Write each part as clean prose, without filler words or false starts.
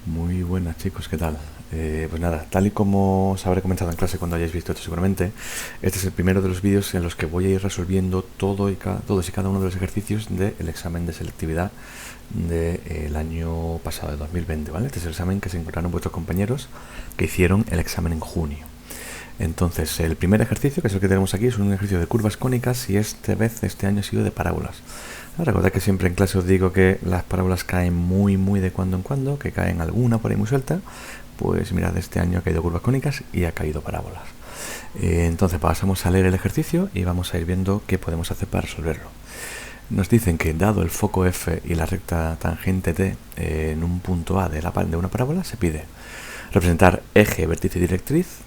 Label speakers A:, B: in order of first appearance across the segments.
A: Muy buenas chicos, ¿qué tal? Pues nada, tal y como os habré comentado en clase cuando hayáis visto esto seguramente, este es el primero de los vídeos en los que voy a ir resolviendo todos y cada uno de los ejercicios del examen de selectividad del año pasado, de 2020, ¿vale? Este es el examen que se encontraron vuestros compañeros que hicieron el examen en junio. Entonces, el primer ejercicio, que es el que tenemos aquí, es un ejercicio de curvas cónicas y este año ha sido de parábolas. Recordad que siempre en clase os digo que las parábolas caen muy de cuando en cuando, que caen alguna por ahí muy suelta. Pues mirad, este año ha caído curvas cónicas y ha caído parábolas. Entonces pasamos a leer el ejercicio y vamos a ir viendo qué podemos hacer para resolverlo. Nos dicen que dado el foco F y la recta tangente T en un punto A de una parábola, se pide representar eje, vértice y directriz,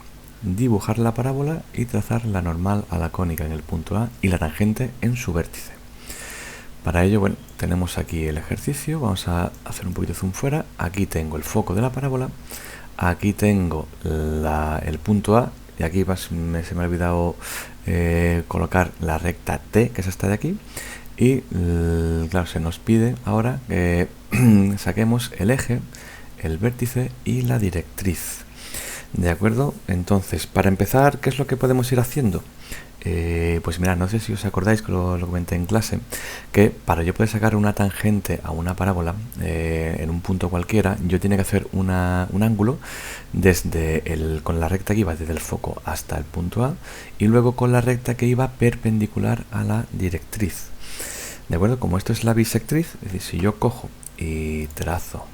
A: dibujar la parábola y trazar la normal a la cónica en el punto A y la tangente en su vértice. Para ello, bueno, tenemos aquí el ejercicio, vamos a hacer un poquito de zoom fuera. Aquí tengo el foco de la parábola, aquí tengo el punto A y aquí se me ha olvidado colocar la recta T, que es esta de aquí. Y claro, se nos pide ahora que saquemos el eje, el vértice y la directriz. ¿De acuerdo? Entonces, para empezar, ¿qué es lo que podemos ir haciendo? Pues mirad, no sé si os acordáis que lo comenté en clase, que para yo poder sacar una tangente a una parábola en un punto cualquiera, yo tenía que hacer un ángulo con la recta que iba desde el foco hasta el punto A y luego con la recta que iba perpendicular a la directriz. ¿De acuerdo? Como esto es la bisectriz, es decir, si yo cojo y trazo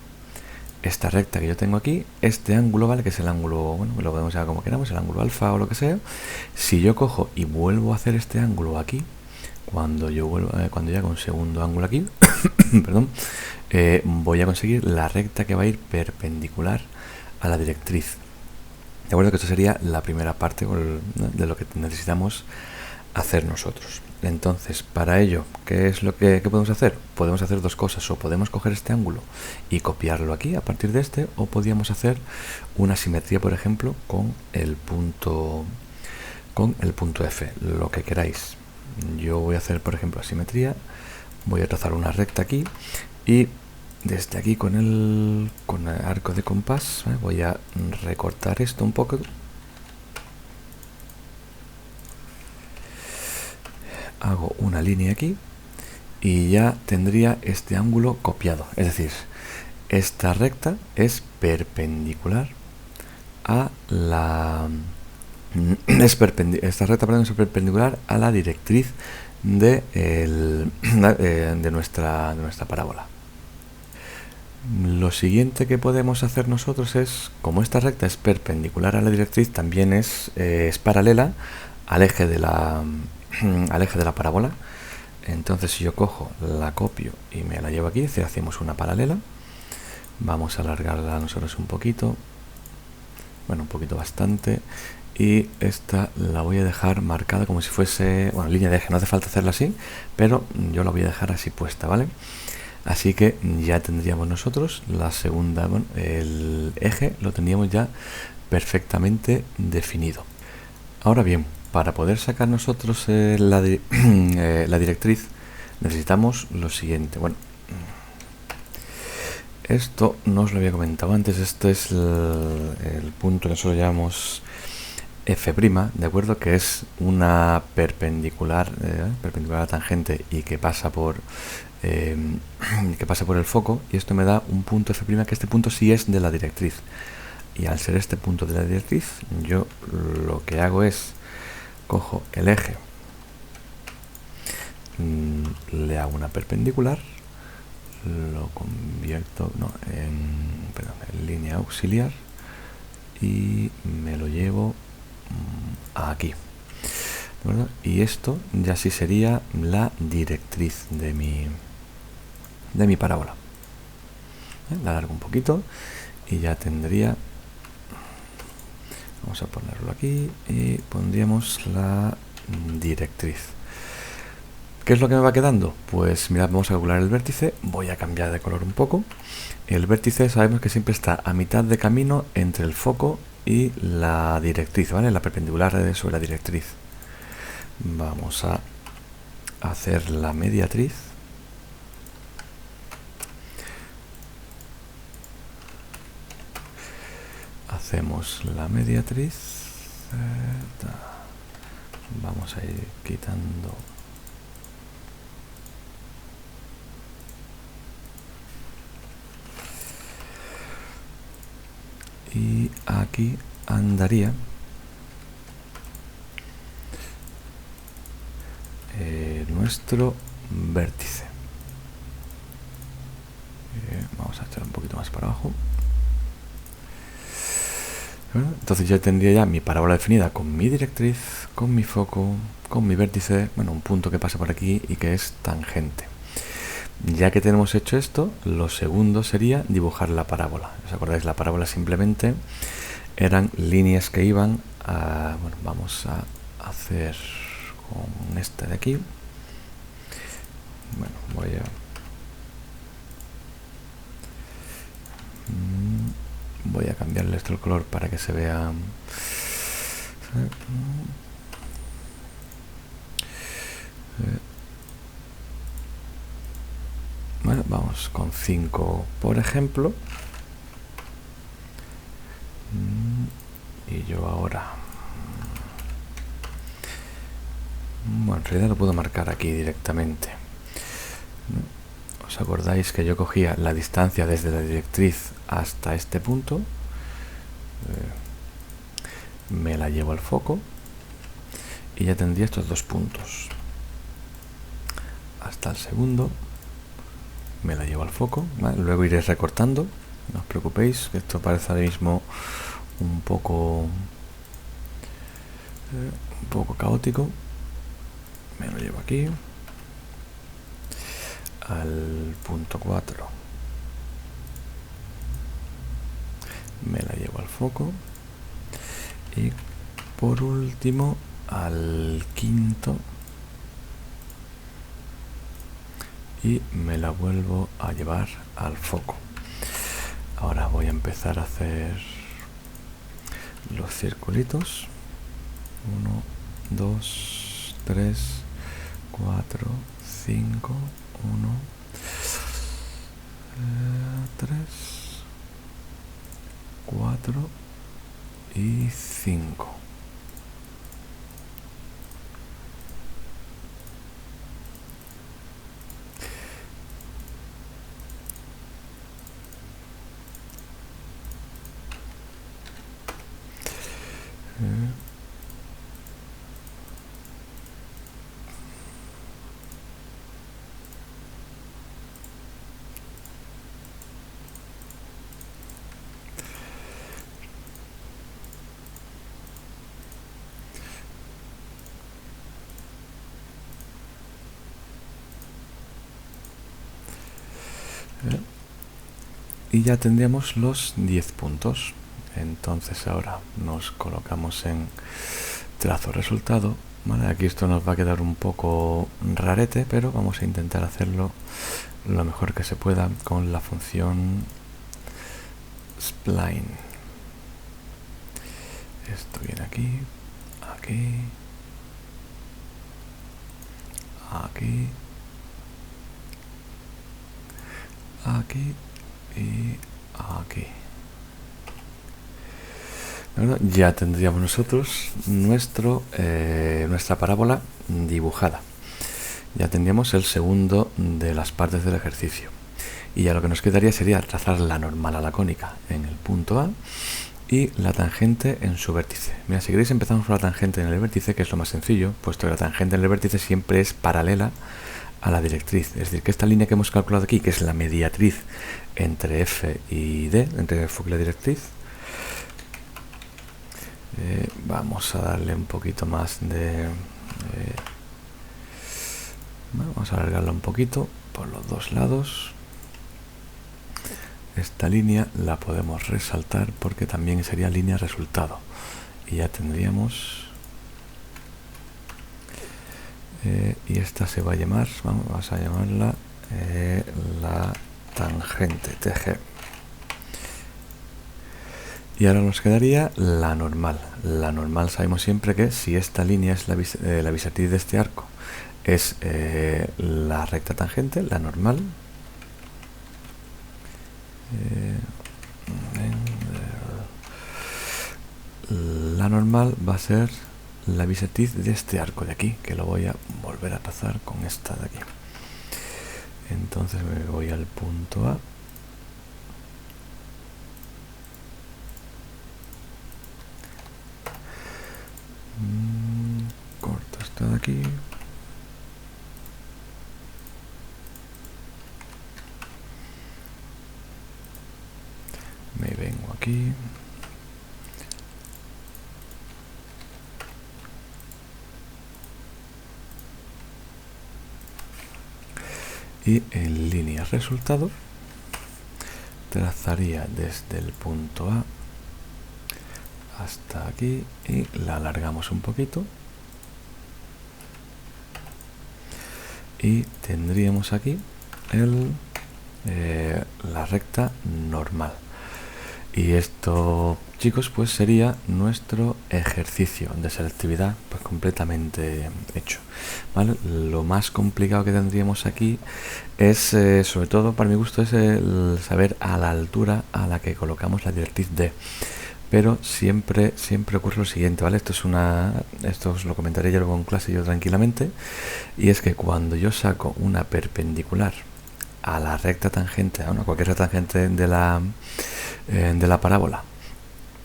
A: esta recta que yo tengo aquí, este ángulo, ¿vale? Que es el ángulo, bueno, lo podemos llamar como queramos, el ángulo alfa o lo que sea. Si yo cojo y vuelvo a hacer este ángulo aquí, cuando yo hago un segundo ángulo aquí, perdón, voy a conseguir la recta que va a ir perpendicular a la directriz. De acuerdo, que esto sería la primera parte de lo que necesitamos hacer nosotros. Entonces, para ello, ¿qué es lo que podemos hacer? Podemos hacer dos cosas, o podemos coger este ángulo y copiarlo aquí a partir de este, o podríamos hacer una simetría, por ejemplo, con el punto F, lo que queráis. Yo voy a hacer, por ejemplo, la simetría, voy a trazar una recta aquí y desde aquí con el arco de compás voy a recortar esto un poco. Hago una línea aquí y ya tendría este ángulo copiado. Es decir, esta recta es perpendicular a la... esta recta, perdón, es perpendicular a la directriz de nuestra parábola. Lo siguiente que podemos hacer nosotros es, como esta recta es perpendicular a la directriz, también es paralela al eje de la parábola. Entonces, si yo cojo, la copio y me la llevo aquí, es decir, hacemos una paralela. Vamos a alargarla nosotros un poquito, bueno, un poquito bastante, y esta la voy a dejar marcada como si fuese, bueno, línea de eje. No hace falta hacerla así, pero yo la voy a dejar así puesta, ¿vale? Así que ya tendríamos nosotros la segunda, bueno, el eje lo tendríamos ya perfectamente definido. Ahora bien, para poder sacar nosotros la directriz necesitamos lo siguiente. Bueno, esto no os lo había comentado antes. Este es el punto que nosotros llamamos F', ¿de acuerdo? Que es una perpendicular a la tangente y que pasa por el foco, y esto me da un punto F', que este punto sí es de la directriz. Y al ser este punto de la directriz, yo lo que hago es cojo el eje, le hago una perpendicular, lo convierto en línea auxiliar y me lo llevo aquí, ¿verdad? Y esto ya sí sería la directriz de mi parábola. La alargo un poquito y ya tendría, vamos a ponerlo aquí y pondríamos la directriz. ¿Qué es lo que me va quedando? Pues mirad, vamos a calcular el vértice. Voy a cambiar de color un poco. El vértice sabemos que siempre está a mitad de camino entre el foco y la directriz, ¿vale? La perpendicular sobre la directriz. Vamos a hacer la mediatriz. hacemos la mediatriz. Vamos a ir quitando y aquí andaría nuestro vértice. Vamos a echar un poquito más para abajo. Entonces ya tendría ya mi parábola definida con mi directriz, con mi foco, con mi vértice, bueno, un punto que pasa por aquí y que es tangente. Ya que tenemos hecho esto, lo segundo sería dibujar la parábola. ¿Os acordáis? La parábola simplemente eran líneas que iban a... Bueno, vamos a hacer con esta de aquí. Bueno, voy a cambiarle esto el color para que se vea. Bueno, vamos con 5 por ejemplo. Y yo ahora, bueno, en realidad lo puedo marcar aquí directamente. ¿Os acordáis que yo cogía la distancia desde la directriz hasta este punto? Me la llevo al foco y ya tendría estos dos puntos. Hasta el segundo me la llevo al foco, ¿vale? Luego iré recortando, no os preocupéis, que esto parece ahora mismo un poco caótico. Me lo llevo aquí al punto 4, me la llevo al foco y por último al quinto y me la vuelvo a llevar al foco. Ahora voy a empezar a hacer los circulitos. 1, 2, 3, 4, 5, 1, 3, 4 y 5. Y ya tendríamos los 10 puntos. Entonces ahora nos colocamos en trazo resultado, ¿vale? Aquí esto nos va a quedar un poco rarete, pero vamos a intentar hacerlo lo mejor que se pueda con la función spline. Esto viene aquí, aquí, aquí, aquí y aquí. Bueno, ya tendríamos nosotros nuestra parábola dibujada. Ya tendríamos el segundo de las partes del ejercicio. Y ya lo que nos quedaría sería trazar la normal a la cónica en el punto A y la tangente en su vértice. Mira, si queréis empezamos por la tangente en el vértice, que es lo más sencillo, puesto que la tangente en el vértice siempre es paralela a la directriz. Es decir, que esta línea que hemos calculado aquí, que es la mediatriz entre F y D, entre el foco y la directriz, vamos a darle un poquito más de... bueno, vamos a alargarla un poquito por los dos lados. Esta línea la podemos resaltar porque también sería línea resultado. Y ya tendríamos... y esta se va a llamar, vamos a llamarla la tangente, TG. Y ahora nos quedaría la normal. La normal sabemos siempre que si esta línea es la bisectriz de este arco, es la recta tangente, la normal. la normal va a ser la bisectriz de este arco de aquí, que lo voy a volver a trazar con esta de aquí. Entonces me voy al punto A. Corto esto de aquí. Me vengo aquí. Y en línea resultado trazaría desde el punto A hasta aquí y la alargamos un poquito y tendríamos aquí la recta normal. Y esto, chicos, pues sería nuestro ejercicio de selectividad pues completamente hecho, ¿vale? Lo más complicado que tendríamos aquí es, sobre todo para mi gusto, es el saber a la altura a la que colocamos la directriz D. Pero siempre ocurre lo siguiente, ¿vale? Esto os lo comentaré yo luego en clase yo tranquilamente, y es que cuando yo saco una perpendicular a la recta tangente, a cualquier tangente de la parábola,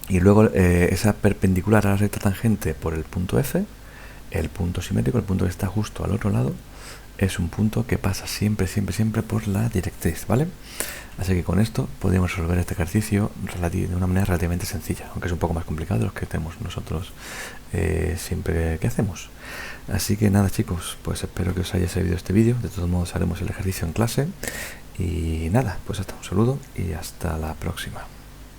A: y luego esa perpendicular a la recta tangente por el punto F, el punto simétrico, el punto que está justo al otro lado, es un punto que pasa siempre por la directriz, ¿vale? Así que con esto podemos resolver este ejercicio de una manera relativamente sencilla, aunque es un poco más complicado de lo que tenemos nosotros siempre que hacemos. Así que nada, chicos, pues espero que os haya servido este vídeo. De todos modos haremos el ejercicio en clase. Y nada, pues hasta un saludo y hasta la próxima.